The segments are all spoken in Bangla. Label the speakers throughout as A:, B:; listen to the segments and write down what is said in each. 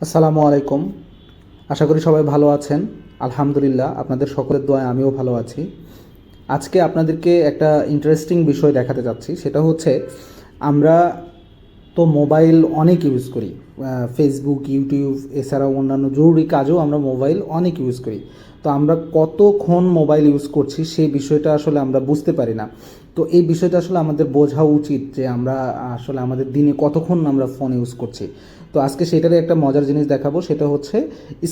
A: আসসালামু আলাইকুম। আশা করি সবাই ভালো আছেন। আলহামদুলিল্লাহ, আপনাদের সকলের দোয়ায় আমিও ভালো আছি। আজকে আপনাদেরকে একটা ইন্টারেস্টিং বিষয় দেখাতে যাচ্ছি। সেটা হচ্ছে, আমরা তো মোবাইল অনেক ইউজ করি। ফেসবুক, ইউটিউব এছাড়াও অন্যান্য জরুরি কাজেও আমরা মোবাইল অনেক ইউজ করি। তো আমরা কতক্ষণ মোবাইল ইউজ করছি সেই বিষয়টা আসলে আমরা বুঝতে পারি না। তো এই বিষয়টা আসলে আমাদের বোঝা উচিত যে আমরা আসলে আমাদের দিনে কতক্ষণ আমরা ফোন ইউজ করছি। তো আজকে সেটারই একটা মজার জিনিস দেখাবো। সেটা হচ্ছে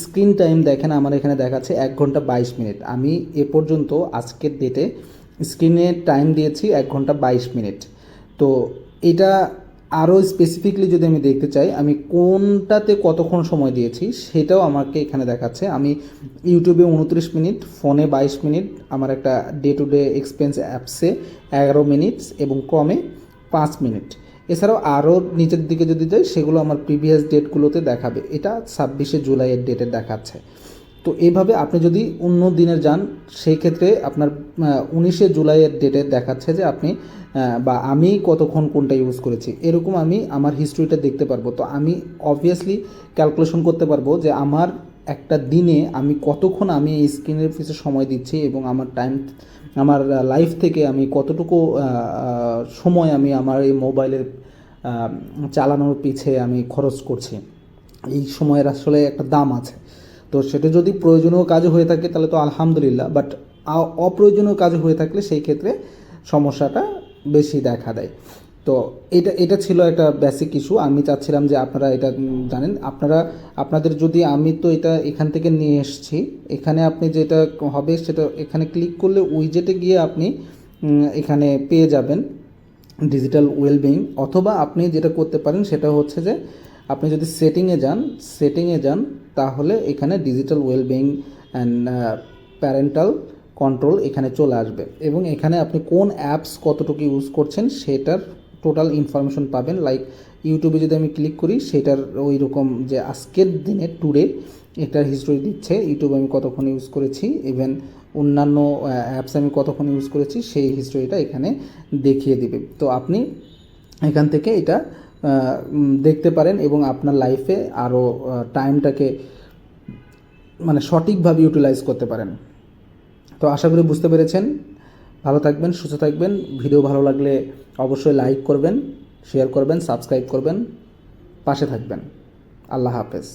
A: স্ক্রিন টাইম। দেখেন, আমার এখানে দেখাচ্ছে 1 ঘন্টা 22 মিনিট। আমি এ পর্যন্ত আজকের ডেটে স্ক্রিনে টাইম দিয়েছি 1 ঘন্টা 22 মিনিট। তো এটা আরও স্পেসিফিকলি যদি আমি দেখতে চাই আমি কোনটাতে কতক্ষণ সময় দিয়েছি সেটাও আমাকে এখানে দেখাচ্ছে। আমি ইউটিউবে 29 মিনিট, ফোনে 22 মিনিট, আমার একটা ডে টু ডে এক্সপেন্স অ্যাপসে 11 মিনিট এবং ক্রমে 5 মিনিট। এছাড়াও আরও নিচের দিকে যদি যাই সেগুলো আমার প্রিভিয়াস ডেটগুলোতে দেখাবে। এটা 26শে জুলাইয়ের ডেটে দেখাচ্ছে। তো এইভাবে আপনি যদি অন্য দিনের যান সেই ক্ষেত্রে আপনার 19শে জুলাইয়ের ডেটে দেখাচ্ছে যে আপনি বা আমি কতক্ষণ কোনটা ইউজ করেছি, এরকম আমি আমার হিস্ট্রিটা দেখতে পারবো। তো আমি অবভিয়াসলি ক্যালকুলেশন করতে পারবো যে আমার একটা দিনে আমি কতক্ষণ আমি এই স্ক্রিনের পিছনে সময় দিচ্ছি এবং আমার টাইম, আমার লাইফ থেকে আমি কতটুকু সময় আমি আমার এই মোবাইলের চালানোর পিছে আমি খরচ করছি। এই সময়ের আসলে একটা দাম আছে। তো সেটা যদি প্রয়োজনীয় কাজে হয়ে থাকে তাহলে তো আলহামদুলিল্লাহ, বাট অপ্রয়োজনীয় কাজে হয়ে থাকলে সেই ক্ষেত্রে সমস্যাটা বেশি দেখা দেয়। তো এটা ছিল একটা বেসিক ইস্যু। আমি চাচ্ছিলাম যে আপনারা এটা জানেন। আপনাদের যদি, আমি তো এটা এখান থেকে নিয়ে এসেছি, এখানে আপনি যেটা হবে সেটা এখানে ক্লিক করলে উইজেটে গিয়ে আপনি এখানে পেয়ে যাবেন ডিজিটাল ওয়েলবিং। অথবা আপনি যেটা করতে পারেন সেটা হচ্ছে যে আপনি যদি সেটিংয়ে যান তাহলে এখানে digital wellbeing and parental control এখানে চলে আসবে এবং এখানে আপনি কোন অ্যাপস কতটুকু ইউজ করছেন সেটার টোটাল ইনফরমেশন পাবেন। লাইক ইউটিউবে যদি আমি ক্লিক করি সেটার ওই রকম যে আজকের দিনে টুডে এটার হিস্টোরি দিচ্ছে। ইউটিউব আমি কতক্ষণ ইউজ করেছি, ইভেন অন্যান্য অ্যাপস আমি কতক্ষণ ইউজ করেছি সেই হিস্টোরিটা এখানে দেখিয়ে দিবে। তো আপনি এখান থেকে এটা দেখতে পারেন এবং আপনার লাইফে আরও টাইমটাকে মানে সঠিকভাবে ইউটিলাইজ করতে পারেন। তো আশা করি বুঝতে পেরেছেন। ভালো থাকবেন, সুস্থ থাকবেন। ভিডিও ভালো লাগলে অবশ্যই লাইক করবেন, শেয়ার করবেন, সাবস্ক্রাইব করবেন, পাশে থাকবেন। আল্লাহ হাফেজ।